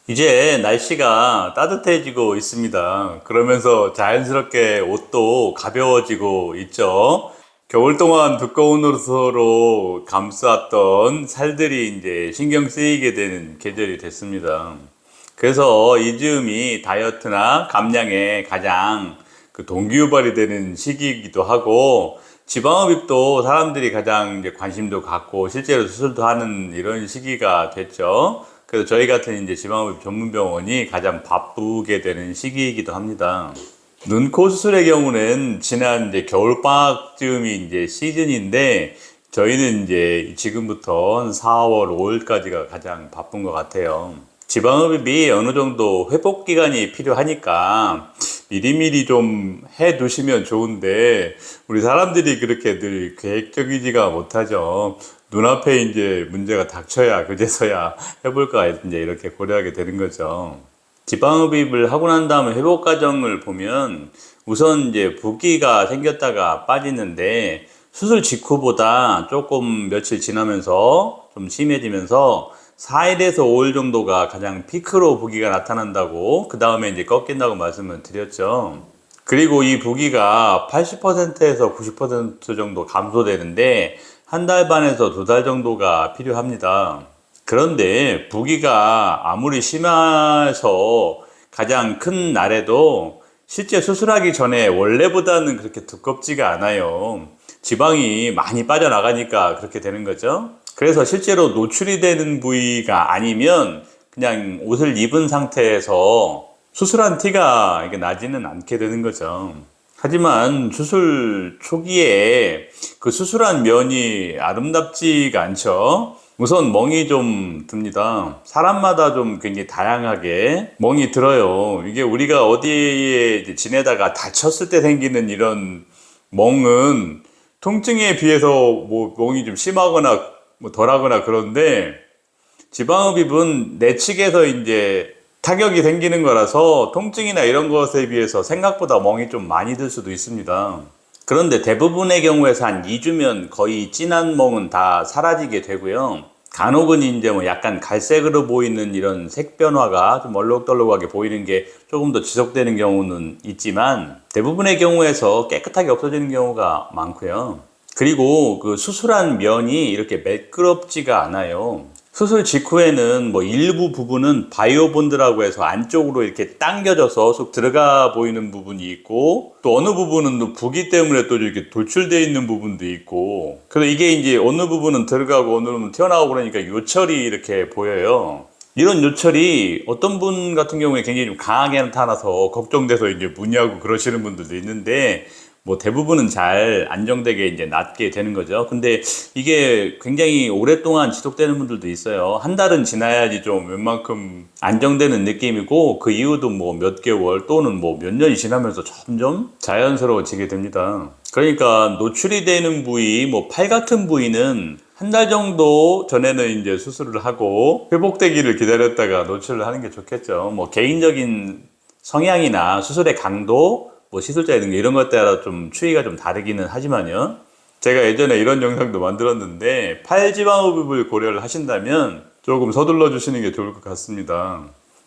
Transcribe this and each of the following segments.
이제 날씨가 따뜻해지고 있습니다. 그러면서 자연스럽게 옷도 가벼워지고 있죠. 겨울 동안 두꺼운 옷으로 감쌌던 살들이 이제 신경 쓰이게 되는 계절이 됐습니다. 그래서 이 즈음이 다이어트나 감량에 가장 동기유발이 되는 시기이기도 하고, 지방흡입도 사람들이 가장 이제 관심도 갖고 실제로 수술도 하는 이런 시기가 됐죠. 그래서 저희 같은 이제 지방흡입 전문병원이 가장 바쁘게 되는 시기이기도 합니다. 눈, 코 수술의 경우는 지난 이제 겨울방학쯤이 이제 시즌인데, 저희는 이제 지금부터 4월, 5월까지가 가장 바쁜 것 같아요. 지방흡입이 어느 정도 회복 기간이 필요하니까 미리미리 좀 해 두시면 좋은데, 우리 사람들이 그렇게 늘 계획적이지가 못하죠. 눈앞에 이제 문제가 닥쳐야 그제서야 해볼까 이제 이렇게 고려하게 되는 거죠. 지방흡입을 하고 난 다음에 회복 과정을 보면 우선 이제 붓기가 생겼다가 빠지는데, 수술 직후보다 조금 며칠 지나면서 좀 심해지면서 4일에서 5일 정도가 가장 피크로 붓기가 나타난다고, 그 다음에 이제 꺾인다고 말씀을 드렸죠. 그리고 이 붓기가 80%에서 90% 정도 감소되는데 한 달 반에서 2달 정도가 필요합니다. 그런데 붓기가 아무리 심해서 가장 큰 날에도 실제 수술하기 전에 원래보다는 그렇게 두껍지가 않아요. 지방이 많이 빠져나가니까 그렇게 되는 거죠. 그래서 실제로 노출이 되는 부위가 아니면 그냥 옷을 입은 상태에서 수술한 티가 이게 나지는 않게 되는 거죠. 하지만 수술 초기에 그 수술한 면이 아름답지가 않죠. 우선 멍이 좀 듭니다. 사람마다 좀 굉장히 다양하게 멍이 들어요. 이게 우리가 어디에 이제 지내다가 다쳤을 때 생기는 이런 멍은 통증에 비해서 뭐 멍이 좀 심하거나 뭐 덜하거나 그런데, 지방흡입은 내측에서 이제 타격이 생기는 거라서 통증이나 이런 것에 비해서 생각보다 멍이 좀 많이 들 수도 있습니다. 그런데 대부분의 경우에서 한 2주면 거의 진한 멍은 다 사라지게 되고요. 간혹은 이제 뭐 약간 갈색으로 보이는 이런 색 변화가 좀 얼룩덜룩하게 보이는 게 조금 더 지속되는 경우는 있지만, 대부분의 경우에서 깨끗하게 없어지는 경우가 많고요. 그리고 그 수술한 면이 이렇게 매끄럽지가 않아요. 수술 직후에는 뭐 일부 부분은 바이오본드라고 해서 안쪽으로 이렇게 당겨져서 쏙 들어가 보이는 부분이 있고, 또 어느 부분은 또 붓기 때문에 또 이렇게 돌출되어 있는 부분도 있고, 그래서 이게 이제 어느 부분은 들어가고 어느 부분은 튀어나오고 그러니까 요철이 이렇게 보여요. 이런 요철이 어떤 분 같은 경우에 굉장히 좀 강하게 나타나서 걱정돼서 이제 문의하고 그러시는 분들도 있는데, 뭐 대부분은 잘 안정되게 이제 낫게 되는 거죠. 근데 이게 굉장히 오랫동안 지속되는 분들도 있어요. 한 달은 지나야지 좀 웬만큼 안정되는 느낌이고, 그 이후도 뭐 몇 개월 또는 뭐 몇 년이 지나면서 점점 자연스러워지게 됩니다. 그러니까 노출이 되는 부위, 뭐 팔 같은 부위는 한 달 정도 전에는 이제 수술을 하고 회복되기를 기다렸다가 노출을 하는 게 좋겠죠. 뭐 개인적인 성향이나 수술의 강도, 뭐 시술자의 능력 이런 것 따라 좀 추이가 좀 다르기는 하지만요. 제가 예전에 이런 영상도 만들었는데, 팔지방흡입을 고려를 하신다면 조금 서둘러 주시는 게 좋을 것 같습니다.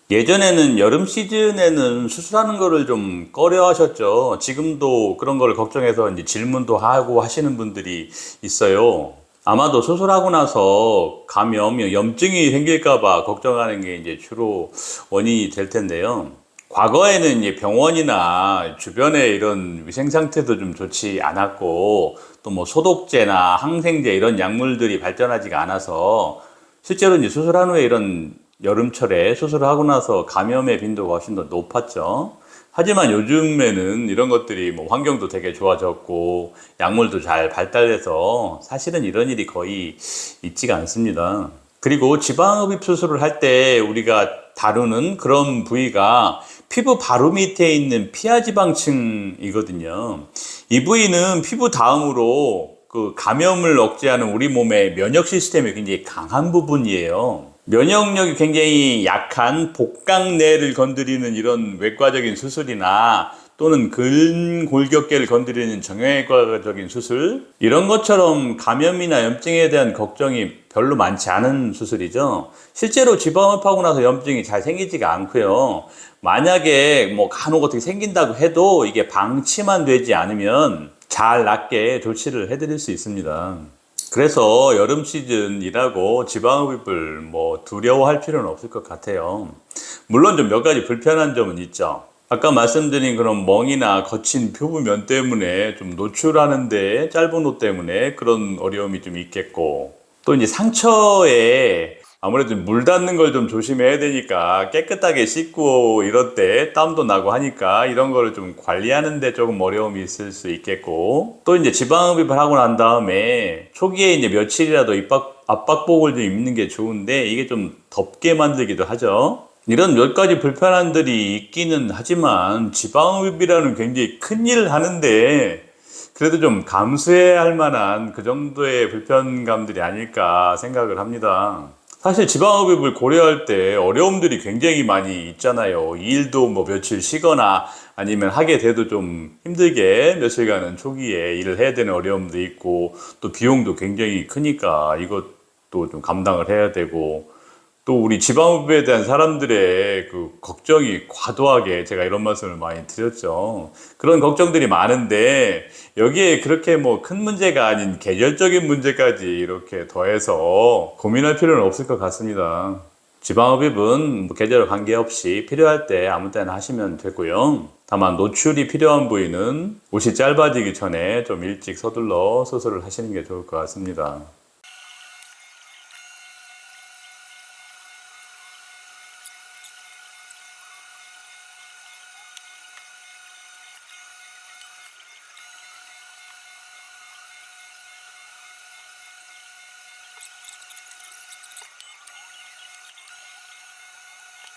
예전에는 여름 시즌에는 수술하는 거를 좀 꺼려 하셨죠. 지금도 그런 걸 걱정해서 이제 질문도 하고 하시는 분들이 있어요. 아마도 수술하고 나서 감염, 염증이 생길까봐 걱정하는 게 이제 주로 원인이 될 텐데요. 과거에는 이제 병원이나 주변에 이런 위생 상태도 좀 좋지 않았고, 또 뭐 소독제나 항생제 이런 약물들이 발전하지가 않아서 실제로 이제 수술한 후에 이런 여름철에 수술을 하고 나서 감염의 빈도가 훨씬 더 높았죠. 하지만 요즘에는 이런 것들이 뭐 환경도 되게 좋아졌고 약물도 잘 발달해서 사실은 이런 일이 거의 있지가 않습니다. 그리고 지방흡입 수술을 할 때 우리가 다루는 그런 부위가 피부 바로 밑에 있는 피하지방층이거든요. 이 부위는 피부 다음으로 그 감염을 억제하는 우리 몸의 면역 시스템이 굉장히 강한 부분이에요. 면역력이 굉장히 약한 복강내를 건드리는 이런 외과적인 수술이나 또는 근골격계를 건드리는 정형외과적인 수술, 이런 것처럼 감염이나 염증에 대한 걱정이 별로 많지 않은 수술이죠. 실제로 지방흡입하고 나서 염증이 잘 생기지가 않고요. 만약에 뭐 간혹 어떻게 생긴다고 해도 이게 방치만 되지 않으면 잘 낫게 조치를 해드릴 수 있습니다. 그래서 여름 시즌이라고 지방흡입을 뭐 두려워할 필요는 없을 것 같아요. 물론 좀 몇 가지 불편한 점은 있죠. 아까 말씀드린 그런 멍이나 거친 피부면 때문에 좀 노출하는데 짧은 옷 때문에 그런 어려움이 좀 있겠고, 또 이제 상처에 아무래도 물 닿는 걸 좀 조심해야 되니까 깨끗하게 씻고 이럴 때 땀도 나고 하니까 이런 거를 좀 관리하는데 조금 어려움이 있을 수 있겠고, 또 이제 지방흡입을 하고 난 다음에 초기에 이제 며칠이라도 압박복을 좀 입는 게 좋은데 이게 좀 덥게 만들기도 하죠. 이런 몇 가지 불편함들이 있기는 하지만 지방흡입이라는 굉장히 큰 일을 하는데 그래도 좀 감수해야 할 만한 그 정도의 불편감들이 아닐까 생각을 합니다. 사실 지방흡입을 고려할 때 어려움들이 굉장히 많이 있잖아요. 일도 뭐 며칠 쉬거나 아니면 하게 돼도 좀 힘들게 며칠간은 초기에 일을 해야 되는 어려움도 있고, 또 비용도 굉장히 크니까 이것도 좀 감당을 해야 되고, 또 우리 지방흡입에 대한 사람들의 그 걱정이 과도하게, 제가 이런 말씀을 많이 드렸죠. 그런 걱정들이 많은데 여기에 그렇게 뭐 큰 문제가 아닌 계절적인 문제까지 이렇게 더해서 고민할 필요는 없을 것 같습니다. 지방흡입은 뭐 계절과 관계없이 필요할 때 아무 때나 하시면 되고요. 다만 노출이 필요한 부위는 옷이 짧아지기 전에 좀 일찍 서둘러 수술을 하시는 게 좋을 것 같습니다.